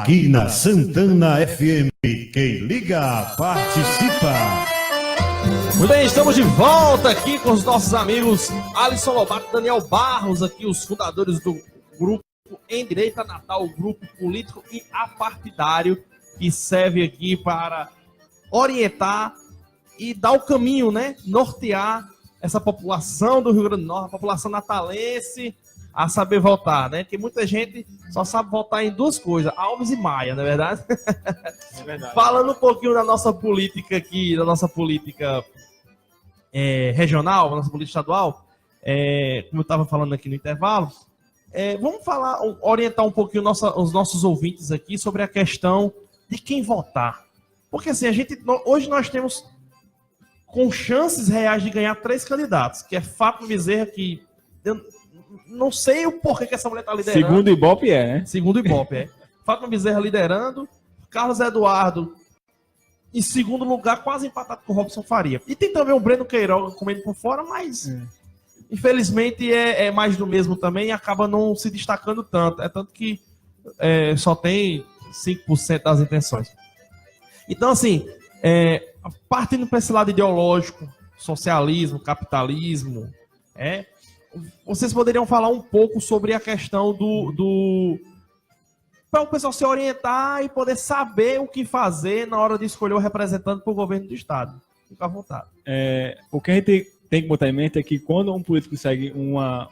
Aqui na Santana FM, quem liga, participa. Muito bem, estamos de volta aqui com os nossos amigos Alisson Lobato e Daniel Barros, aqui os fundadores do grupo Em Direita Natal, o grupo político e apartidário que serve aqui para orientar e dar o caminho, né? Nortear essa população do Rio Grande do Norte, a população natalense, a saber votar, né? Porque muita gente só sabe votar em duas coisas, Alves e Maia, não é verdade? É verdade. Falando um pouquinho da nossa política aqui, da nossa política regional, da nossa política estadual, como eu estava falando aqui no intervalo, vamos falar, orientar um pouquinho os nossos ouvintes aqui sobre a questão de quem votar. Porque assim, hoje nós temos com chances reais de ganhar 3 candidatos, que é Fátima Bezerra, que eu não sei o porquê que essa mulher está liderando. Segundo o Ibope né? Segundo o Ibope, Fátima Bezerra liderando, Carlos Eduardo em segundo lugar, quase empatado com o Robson Faria. E tem também o Breno Queiroga comendo por fora, mas infelizmente é mais do mesmo também e acaba não se destacando tanto. É tanto que só tem 5% das intenções. Então, assim, partindo para esse lado ideológico, socialismo, capitalismo, vocês poderiam falar um pouco sobre a questão para o pessoal se orientar e poder saber o que fazer na hora de escolher o representante para o governo do estado. Fica à vontade. O que a gente tem que botar em mente é que quando um político segue uma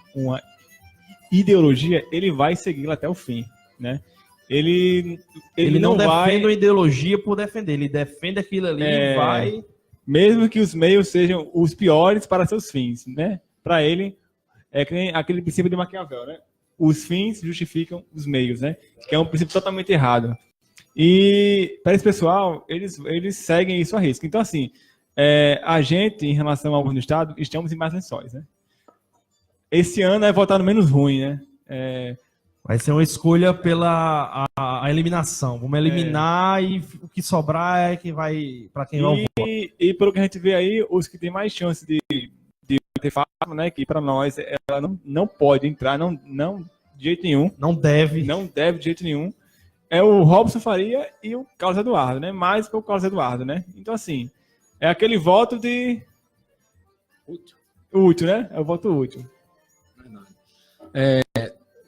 ideologia, ele vai segui-la até o fim, né? Ele não defende uma ideologia por defender, ele defende aquilo ali e vai... Mesmo que os meios sejam os piores para seus fins, né? Para ele, é que nem aquele princípio de Maquiavel, né? Os fins justificam os meios, né? Que é um princípio totalmente errado. E para esse pessoal, eles seguem isso a risco. Então, assim, a gente, em relação ao governo do estado, estamos em mais lençóis, né? Esse ano é votar no menos ruim, né? Vai ser uma escolha pela a eliminação. Vamos eliminar e o que sobrar é que vai para quem vai votar. E pelo que a gente vê aí, os que têm mais chance de ter Fátima, né? Que para nós ela não pode entrar, não de jeito nenhum. Não deve de jeito nenhum. É o Robson Faria e o Carlos Eduardo, né? Mais que o Carlos Eduardo, né? Então, assim, é aquele voto de... Útil, né? É o voto útil.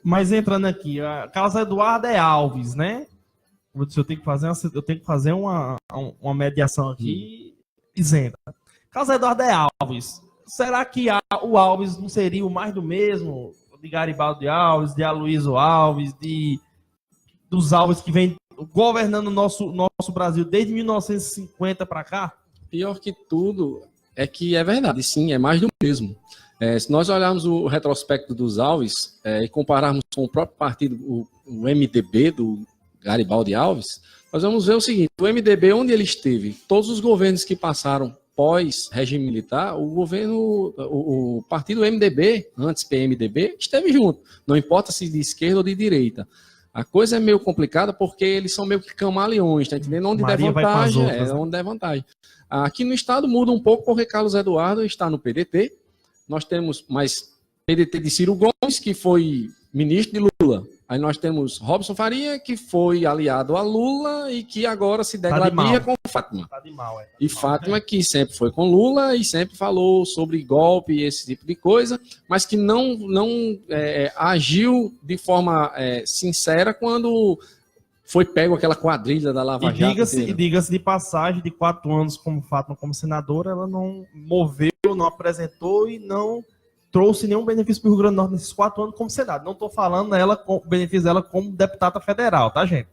Mas entrando aqui, a Carlos Eduardo é Alves, né? Eu tenho que fazer uma mediação aqui isenta. Carlos Eduardo é Alves. Será que o Alves não seria o mais do mesmo? De Garibaldi Alves, de Aloysio Alves, dos Alves que vem governando o nosso Brasil desde 1950 para cá? Pior que tudo é que é verdade, sim, é mais do mesmo. Se nós olharmos o retrospecto dos Alves e compararmos com o próprio partido, o MDB do Garibaldi Alves, nós vamos ver o seguinte: o MDB, onde ele esteve, todos os governos que passaram pós-regime militar, o partido MDB, antes PMDB, esteve junto. Não importa se de esquerda ou de direita. A coisa é meio complicada porque eles são meio que camaleões, tá entendendo? Onde der vantagem, onde der vantagem. Aqui no estado muda um pouco porque Carlos Eduardo está no PDT. Nós temos mais PDT de Ciro Gomes, que foi ministro de Lula. Aí nós temos Robson Faria, que foi aliado a Lula e que agora se degladia com Fátima. Tá de mal, E Fátima, que sempre foi com Lula e sempre falou sobre golpe e esse tipo de coisa, mas que não agiu de forma sincera quando foi pego aquela quadrilha da Lava Jato. E diga-se de passagem, de 4 anos como Fátima, como senadora, ela não moveu, não apresentou e não trouxe nenhum benefício para o Rio Grande do Norte nesses 4 anos como Senado. Não estou falando o benefício dela como deputada federal, tá, gente?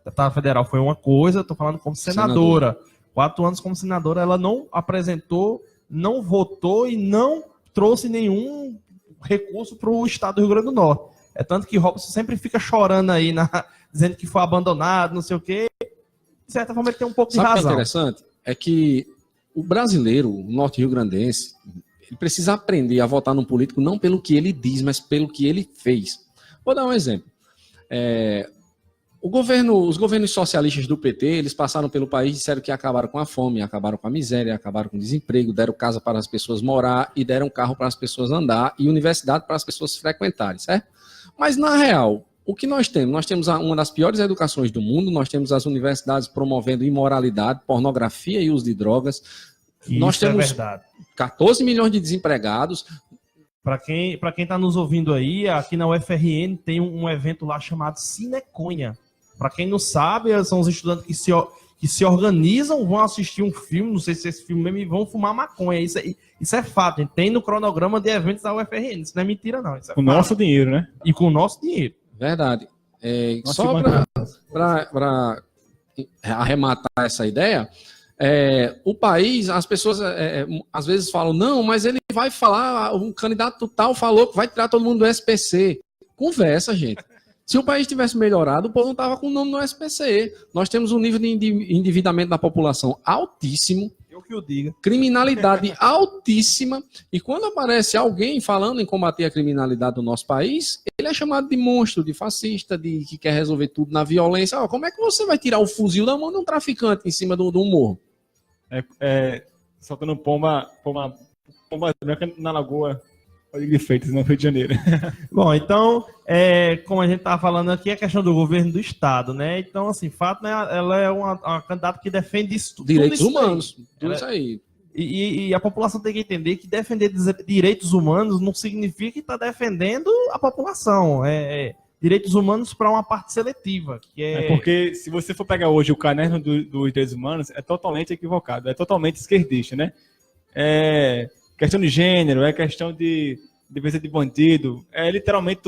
Deputada federal foi uma coisa, estou falando como senadora. 4 anos como senadora, ela não apresentou, não votou e não trouxe nenhum recurso para o estado do Rio Grande do Norte. É tanto que Robson sempre fica chorando aí, dizendo que foi abandonado, não sei o quê. De certa forma, ele tem um pouco de razão. Sabe o que é interessante? É que o brasileiro, o norte-rio-grandense, ele precisa aprender a votar num político não pelo que ele diz, mas pelo que ele fez. Vou dar um exemplo. Os governos socialistas do PT, eles passaram pelo país e disseram que acabaram com a fome, acabaram com a miséria, acabaram com o desemprego, deram casa para as pessoas morar e deram carro para as pessoas andar e universidade para as pessoas frequentarem, certo? Mas, na real, o que nós temos? Nós temos uma das piores educações do mundo, nós temos as universidades promovendo imoralidade, pornografia e uso de drogas. Nós Isso é temos verdade. 14 milhões de desempregados. Para quem está nos ouvindo aí, aqui na UFRN tem um evento lá chamado Cineconha. Para quem não sabe, são os estudantes que se organizam, vão assistir um filme, não sei se esse filme mesmo, e vão fumar maconha. Isso é fato, gente. Tem no cronograma de eventos da UFRN. Isso não é mentira, não. Isso é Com o nosso dinheiro, né? E com o nosso dinheiro. Verdade. Nossa, Só para arrematar essa ideia, o país, as pessoas às vezes falam, não, mas ele vai falar, um candidato tal falou que vai tirar todo mundo do SPC. Conversa, gente. Se o país tivesse melhorado, o povo não estava com o nome no SPC. Nós temos um nível de endividamento da população altíssimo, Eu que o diga. criminalidade altíssima, e quando aparece alguém falando em combater a criminalidade do nosso país, ele é chamado de monstro, de fascista, de que quer resolver tudo na violência. Como é que você vai tirar o fuzil da mão de um traficante em cima de um morro? Soltando pomba branca na Lagoa de Freitas, no Rio de Janeiro. Bom, então, como a gente estava falando aqui, a questão do governo do Estado, né? Então, assim, fato, né, ela é uma candidata que defende isso, Direitos tudo isso humanos, aí. tudo isso aí. E a população tem que entender que defender direitos humanos não significa que está defendendo a população. Direitos humanos para uma parte seletiva. Porque se você for pegar hoje o caderno dos direitos humanos, é totalmente equivocado, é totalmente esquerdista, né? É questão de gênero, é questão de defesa de bandido, é literalmente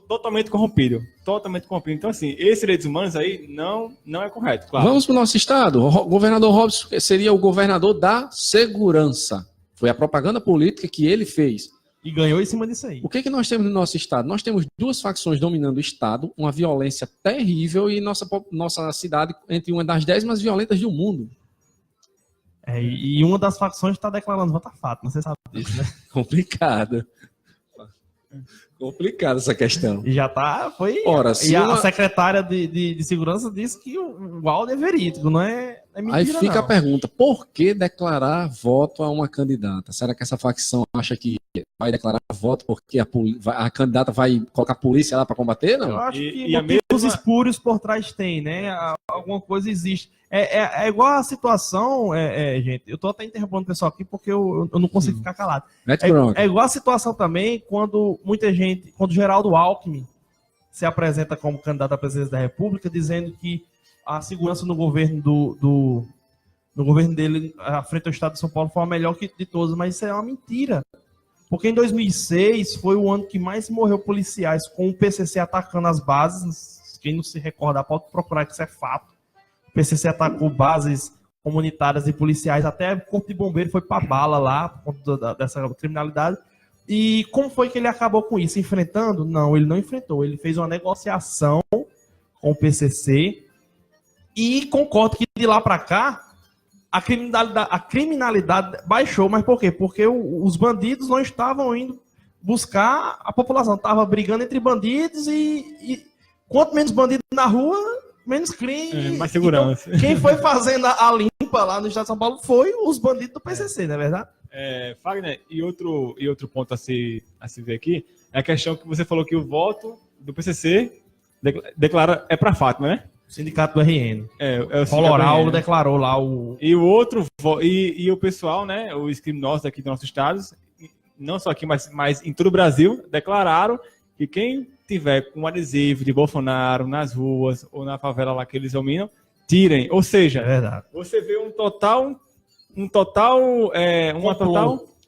totalmente corrompido. Totalmente corrompido. Então, assim, esses direitos humanos aí não é correto, claro. Vamos para o nosso estado. O governador Robson seria o governador da segurança. Foi a propaganda política que ele fez. E ganhou em cima disso aí. O que nós temos no nosso estado? Nós temos duas facções dominando o estado, uma violência terrível e nossa cidade entre uma das 10 mais violentas do mundo. E uma das facções está declarando voto fato, você sabe disso, né? Complicado. Complicada essa questão. E já tá, Ora, a secretária de segurança disse que o áudio é verídico, não é mentira. Aí fica não. a pergunta, por que declarar voto a uma candidata? Será que essa facção acha que vai declarar voto porque a candidata vai colocar a polícia lá para combater? Não. Eu acho E que a motivos mesma- espúrios por trás tem, né? Alguma coisa existe. É igual a situação, gente, eu tô até interrompendo o pessoal aqui porque eu não consigo ficar calado. Mete bronca. É igual a situação também quando quando Geraldo Alckmin se apresenta como candidato à presidência da República, dizendo que a segurança no governo no governo dele, à frente ao Estado de São Paulo, foi a melhor de todas, mas isso é uma mentira. Porque em 2006 foi o ano que mais morreu policiais com o PCC atacando as bases. Quem não se recordar pode procurar, que isso é fato. O PCC atacou bases comunitárias e policiais, até o corpo de bombeiro foi para bala lá, por conta dessa criminalidade. E como foi que ele acabou com isso? Enfrentando? Não, ele não enfrentou. Ele fez uma negociação com o PCC e concordo que de lá para cá a criminalidade baixou. Mas por quê? Porque os bandidos não estavam indo buscar a população, estava brigando entre bandidos e quanto menos bandido na rua, menos crime. Mais segurança. Então, quem foi fazendo a limpa lá no estado de São Paulo foi os bandidos do PCC, não é verdade? Fagner, e outro ponto a se ver aqui é a questão que você falou que o voto do PCC declara para Fátima, né? Sindicato do RN. O Coloral sindicato declarou lá o... E o outro, e o pessoal, né, os criminosos aqui do nosso estado, não só aqui, mas em todo o Brasil, declararam que quem tiver com um adesivo de Bolsonaro nas ruas ou na favela lá que eles dominam, tirem. Ou seja, verdade. você vê uma total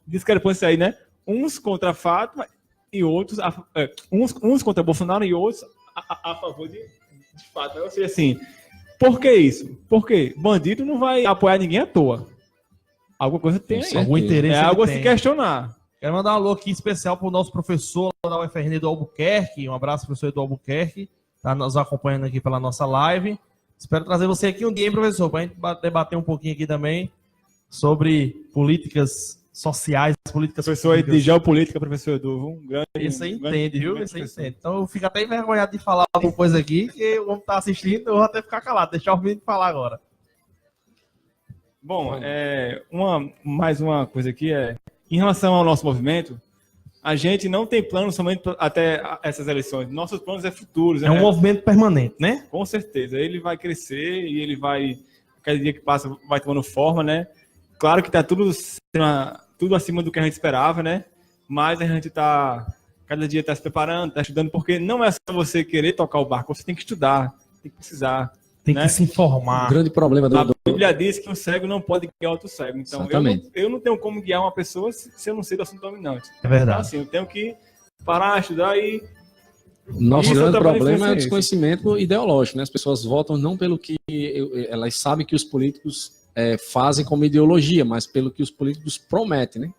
discrepância aí, né? Uns contra a Fátima e outros, uns contra Bolsonaro e outros a favor de Fátima. Ou seja, assim, por que isso? Porque bandido não vai apoiar ninguém à toa. Alguma coisa tem aí. Algum interesse É algo a ele se tem. questionar. Quero mandar um alô aqui especial para o nosso professor da UFRN do Albuquerque. Um abraço, professor do Albuquerque. Está nos acompanhando aqui pela nossa live. Espero trazer você aqui um dia, hein, professor, para a gente debater um pouquinho aqui também sobre políticas sociais, políticas Professor aí de públicas. geopolítica, professor Edu. Um grande. Isso aí um grande- entende, viu? grande Isso aí professor. entende. Então eu fico até envergonhado de falar alguma coisa aqui, que o homem está assistindo, eu vou até ficar calado, deixar o vídeo falar agora. Bom, mais uma coisa aqui em relação ao nosso movimento, A gente não tem plano somente até essas eleições. Nossos planos é futuros. É um movimento permanente, né? Com certeza. Ele vai crescer e ele vai, cada dia que passa, vai tomando forma, né? Claro que tá tudo acima do que a gente esperava, né? Mas a gente cada dia tá se preparando, tá estudando, porque não é só você querer tocar o barco, você tem que estudar, tem que precisar. Tem né? que se informar. O grande problema A Bíblia diz que um cego não pode guiar outro cego. Então, eu não tenho como guiar uma pessoa se eu não sei do assunto dominante. É verdade. Então, assim, eu tenho que parar, estudar e... Nosso grande problema é o isso. desconhecimento ideológico, né? As pessoas votam não pelo que elas sabem que os políticos fazem como ideologia, mas pelo que os políticos prometem, né?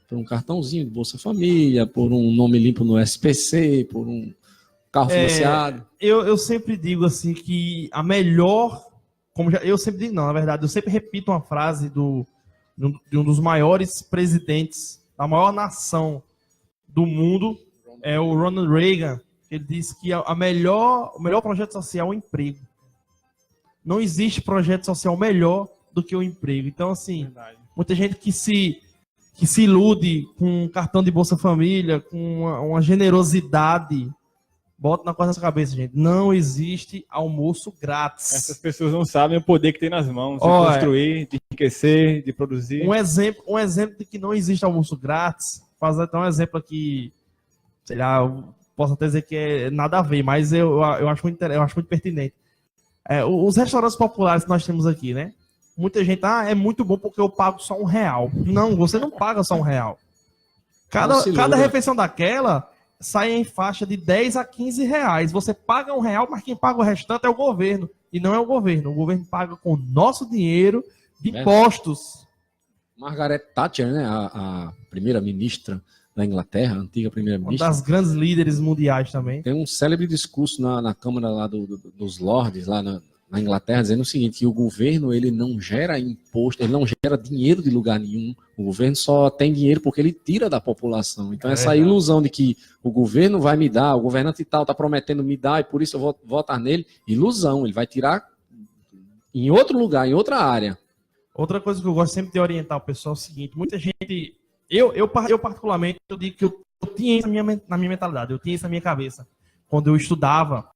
Por um cartãozinho de Bolsa Família, por um nome limpo no SPC, por um carro financiado. Eu sempre digo assim que a melhor, eu sempre digo não, na verdade, eu sempre repito uma frase de um dos maiores presidentes da maior nação do mundo, é o Ronald Reagan. Ele disse que o melhor projeto social é o emprego. Não existe projeto social melhor do que o emprego. Então, assim, muita gente que se ilude com um cartão de Bolsa Família, com uma generosidade. Bota na coisa da cabeça, gente. Não existe almoço grátis. Essas pessoas não sabem o poder que tem nas mãos de construir, de enriquecer, de produzir. Um exemplo de que não existe almoço grátis. Fazer até um exemplo aqui, sei lá, eu posso até dizer que é nada a ver, mas eu acho muito pertinente. Os restaurantes populares que nós temos aqui, né? Muita gente, é muito bom porque eu pago só R$1. Não, você não paga só R$1. Cada refeição daquela sai em faixa de 10 a 15 reais. Você paga R$1, mas quem paga o restante é o governo. E não é o governo. O governo paga com o nosso dinheiro de impostos. Margaret Thatcher, né, a primeira-ministra da Inglaterra, a antiga primeira-ministra. Uma das grandes líderes mundiais também. Tem um célebre discurso na Câmara lá dos Lordes, lá na Inglaterra, dizendo o seguinte, que o governo ele não gera imposto, ele não gera dinheiro de lugar nenhum. O governo só tem dinheiro porque ele tira da população. Então essa ilusão de que o governo vai me dar, o governante tal está prometendo me dar e por isso eu vou votar nele, ilusão, ele vai tirar em outro lugar, em outra área. Outra coisa que eu gosto sempre de orientar o pessoal é o seguinte, muita gente, eu particularmente, eu digo que eu tinha isso na minha mentalidade, eu tinha isso na minha cabeça. Quando eu estudava,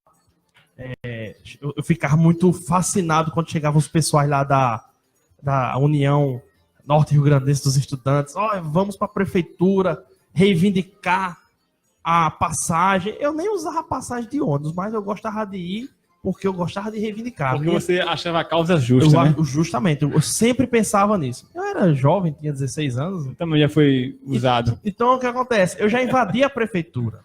eu ficava muito fascinado quando chegavam os pessoais lá da União Norte Rio Grandense dos Estudantes. Vamos para a prefeitura reivindicar a passagem. Eu nem usava a passagem de ônibus, mas eu gostava de ir porque eu gostava de reivindicar. Porque você achava a causa justa, né? Justamente, eu sempre pensava nisso. Eu era jovem, tinha 16 anos. Também já foi usado. Então, o que acontece? Eu já invadi a prefeitura.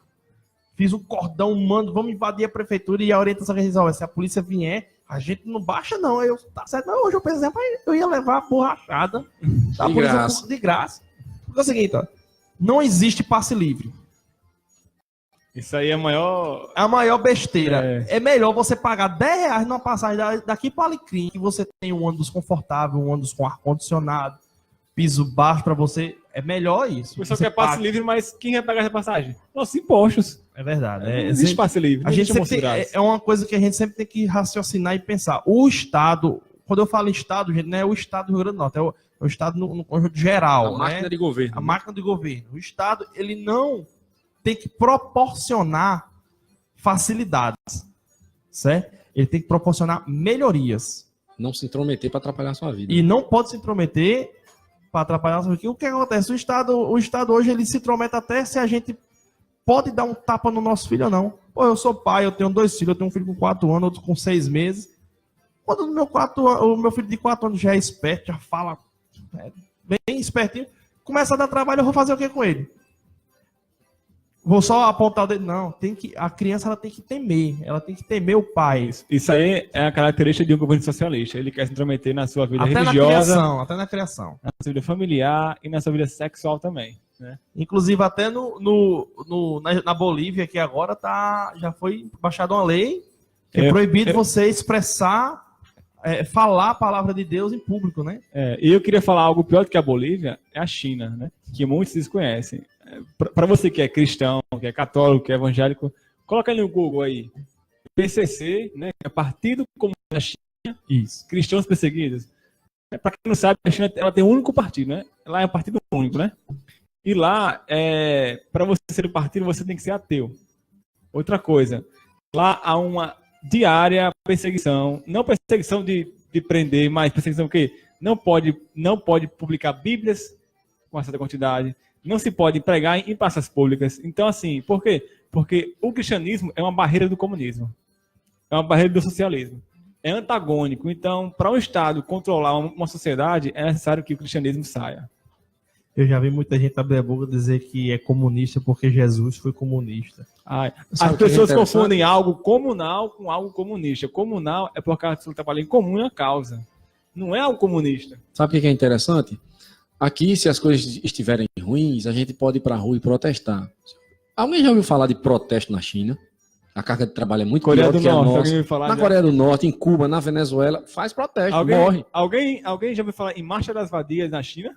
Fiz um cordão, vamos invadir a prefeitura e a orientação que a gente disse, se a polícia vier, a gente não baixa não. Tá certo, mas hoje, por exemplo, eu ia levar a borrachada da polícia de graça. Porque é o seguinte, não existe passe livre. Isso aí é a maior besteira. É melhor você pagar R$10 numa passagem daqui para Alecrim, que você tem um ônibus confortável, um ônibus com ar-condicionado, piso baixo para você. É melhor isso. O pessoal quer passe livre, mas quem vai pagar essa passagem? Nossos impostos. É verdade. Não existe passe livre. É uma coisa que a gente sempre tem que raciocinar e pensar. O Estado, quando eu falo em Estado, gente, não é o Estado do Rio Grande do Norte, é o Estado no conjunto geral. A máquina de governo. A máquina de governo. O Estado, ele não tem que proporcionar facilidades, certo? Ele tem que proporcionar melhorias. Não se intrometer para atrapalhar a sua vida. E não pode se intrometer para atrapalhar a sua vida. O que acontece? O Estado hoje ele se intromete até se a gente pode dar um tapa no nosso filho ou não. Pô, eu sou pai, eu tenho 2 filhos, eu tenho um filho com 4 anos, outro com 6 meses. Quando o meu filho de 4 anos já é esperto, já fala bem espertinho, começa a dar trabalho, eu vou fazer o que com ele? Vou só apontar o dedo. Não, a criança ela tem que temer. Ela tem que temer o pai. Isso aí é a característica de um governo socialista. Ele quer se intrometer na sua vida religiosa, até na criação. Na sua vida familiar e na sua vida sexual também. Né? Inclusive, até na Bolívia, que agora já foi baixada uma lei que é proibido você expressar, falar a palavra de Deus em público, né? E eu queria falar algo pior do que a Bolívia, é a China, né? Que muitos desconhecem. Para você que é cristão, que é católico, que é evangélico, coloca aí no Google aí, PCC, né, que é Partido Comunista da China, Cristãos Perseguidos. Para quem não sabe, a China ela tem um único partido, né? Lá é um partido único, né? E lá, para você ser do partido, você tem que ser ateu. Outra coisa, lá há uma diária perseguição, não perseguição de prender, mas perseguição o quê? Não pode publicar bíblias com uma certa quantidade, não se pode pregar em praças públicas. Então, assim, por quê? Porque o cristianismo é uma barreira do comunismo, é uma barreira do socialismo, é antagônico. Então, para um Estado controlar uma sociedade, é necessário que o cristianismo saia. Eu já vi muita gente abrir a boca dizer que é comunista porque Jesus foi comunista. As pessoas confundem algo comunal com algo comunista. Comunal é porque a pessoa trabalha em comum a causa. Não é algo comunista. Sabe o que é interessante? Aqui, se as coisas estiverem ruins, a gente pode ir para a rua e protestar. Alguém já ouviu falar de protesto na China? A carga de trabalho é muito Coreia pior do do que a Norte, nossa. alguém ouviu falar Na já? Coreia do Norte, em Cuba, na Venezuela, faz protesto, morre. Alguém já ouviu falar em Marcha das Vadias na China?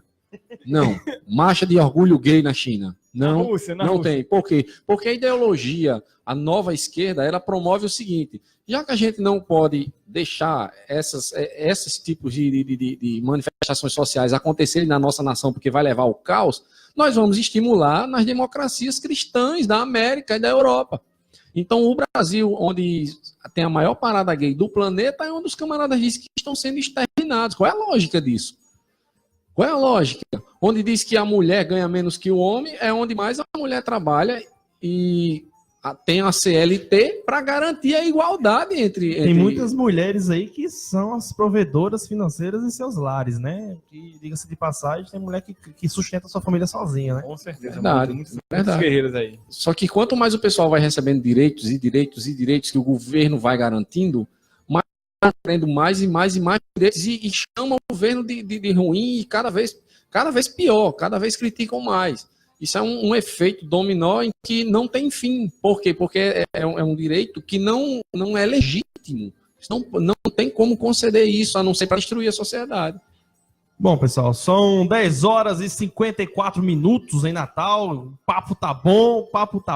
Não, marcha de orgulho gay na China. Não, Na Rússia. não tem. Por quê? Porque a ideologia, a nova esquerda, ela promove o seguinte: já que a gente não pode deixar esses tipos de manifestações sociais acontecerem na nossa nação, porque vai levar ao caos, nós vamos estimular nas democracias cristãs da América e da Europa. Então, o Brasil, onde tem a maior parada gay do planeta, é onde os camaradas dizem que estão sendo exterminados. Qual é a lógica disso? Qual é a lógica? Onde diz que a mulher ganha menos que o homem, é onde mais a mulher trabalha e tem a CLT para garantir a igualdade entre... Tem muitas mulheres aí que são as provedoras financeiras em seus lares, né? E, diga-se de passagem, tem mulher que sustenta a sua família sozinha, né? Com certeza. Verdade, Muitos verdade. guerreiros aí. Só que quanto mais o pessoal vai recebendo direitos e direitos e direitos que o governo vai garantindo, mais vai tendo mais e mais direitos e chama o governo de ruim e cada vez pior, cada vez criticam mais. Isso é um efeito dominó em que não tem fim. Por quê? Porque é um direito que não é legítimo. Não tem como conceder isso, a não ser para destruir a sociedade. Bom, pessoal, são 10 horas e 54 minutos em Natal. O papo tá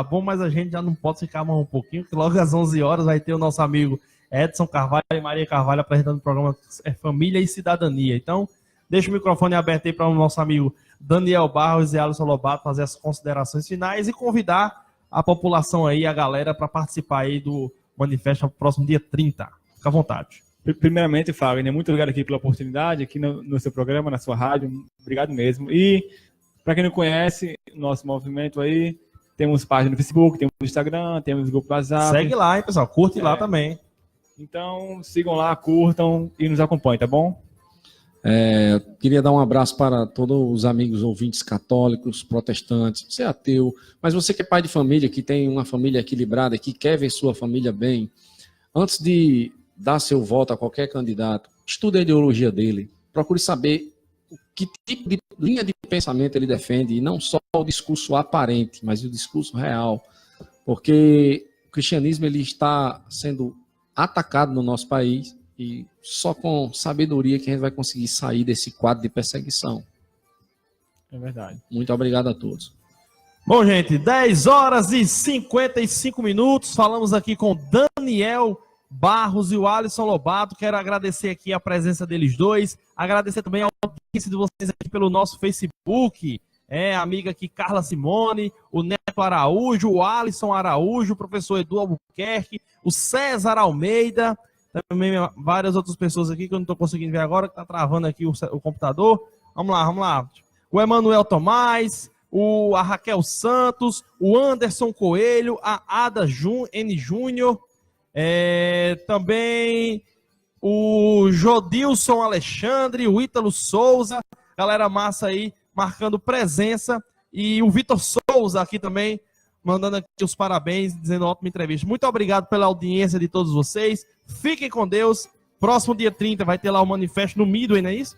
bom, mas a gente já não pode ficar mais um pouquinho, porque logo às 11 horas vai ter o nosso amigo Edson Carvalho e Maria Carvalho apresentando o programa Família e Cidadania. Então, deixa o microfone aberto aí para o nosso amigo Daniel Barros e Alisson Lobato fazer as considerações finais e convidar a população aí, a galera, para participar aí do manifesto no próximo dia 30. Fica à vontade. Primeiramente, Fagner, muito obrigado aqui pela oportunidade, aqui no seu programa, na sua rádio. Obrigado mesmo. E, para quem não conhece, nosso movimento aí, temos página no Facebook, temos no Instagram, temos grupo WhatsApp. Segue lá, hein, pessoal. Curte lá também. Então, sigam lá, curtam e nos acompanhem, tá bom? Queria dar um abraço para todos os amigos ouvintes católicos, protestantes, você é ateu, mas você que é pai de família, que tem uma família equilibrada, que quer ver sua família bem, antes de dar seu voto a qualquer candidato, estude a ideologia dele, procure saber que tipo de linha de pensamento ele defende, e não só o discurso aparente, mas o discurso real, porque o cristianismo ele está sendo atacado no nosso país, e só com sabedoria que a gente vai conseguir sair desse quadro de perseguição. É verdade. Muito obrigado a todos. Bom, gente, 10 horas e 55 minutos. Falamos aqui com Daniel Barros e o Alisson Lobato. Quero agradecer aqui a presença deles dois. Agradecer também a audiência de vocês aqui pelo nosso Facebook. A amiga aqui, Carla Simone, o Neto Araújo, o Alisson Araújo, o professor Edu Albuquerque, o César Almeida. Também várias outras pessoas aqui que eu não estou conseguindo ver agora, que está travando aqui o computador. Vamos lá. O Emanuel Tomás, a Raquel Santos, o Anderson Coelho, a Ada N. Júnior, também o Jodilson Alexandre, o Ítalo Souza, galera massa aí, marcando presença. E o Vitor Souza aqui também, mandando aqui os parabéns, dizendo ótima entrevista. Muito obrigado pela audiência de todos vocês. Fiquem com Deus. Próximo dia 30 vai ter lá o manifesto no Midway, não é isso?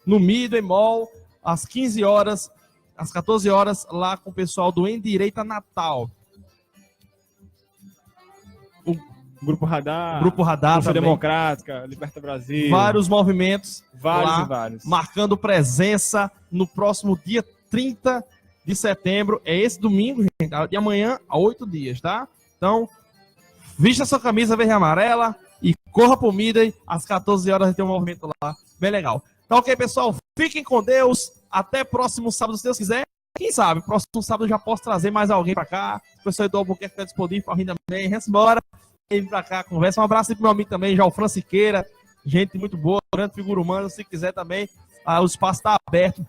No Midway Mall, às 15 horas, às 14 horas, lá com o pessoal do Endireita Natal. Grupo Radar. Força também. Democrática, Liberta Brasil. Vários movimentos. Vários. Marcando presença no próximo dia 30 de setembro. É esse domingo, gente. De amanhã a 8 dias, tá? Então, vista sua camisa verde e amarela e corra pro Midway. Às 14 horas vai ter um movimento lá. Bem legal. Tá ok, pessoal? Fiquem com Deus. Até próximo sábado, se Deus quiser. Quem sabe, próximo sábado eu já posso trazer mais alguém pra cá. O professor Eduardo Albuquerque está disponível para vir também. Vamos embora. Vem pra cá, conversa. Um abraço aí pro meu amigo também, já o Franciqueira. Gente muito boa, grande figura humana. Se quiser também, o espaço está aberto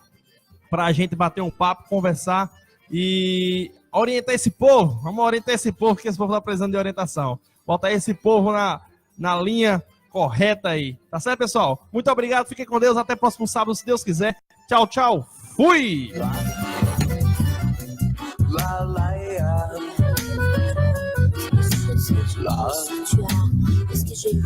pra gente bater um papo, conversar e orientar esse povo. Vamos orientar esse povo, porque esse povo tá precisando de orientação. Botar esse povo na linha correta aí. Tá certo, pessoal? Muito obrigado, fiquem com Deus. Até próximo sábado, se Deus quiser. Tchau, tchau. Fui! Est-ce que j'ai une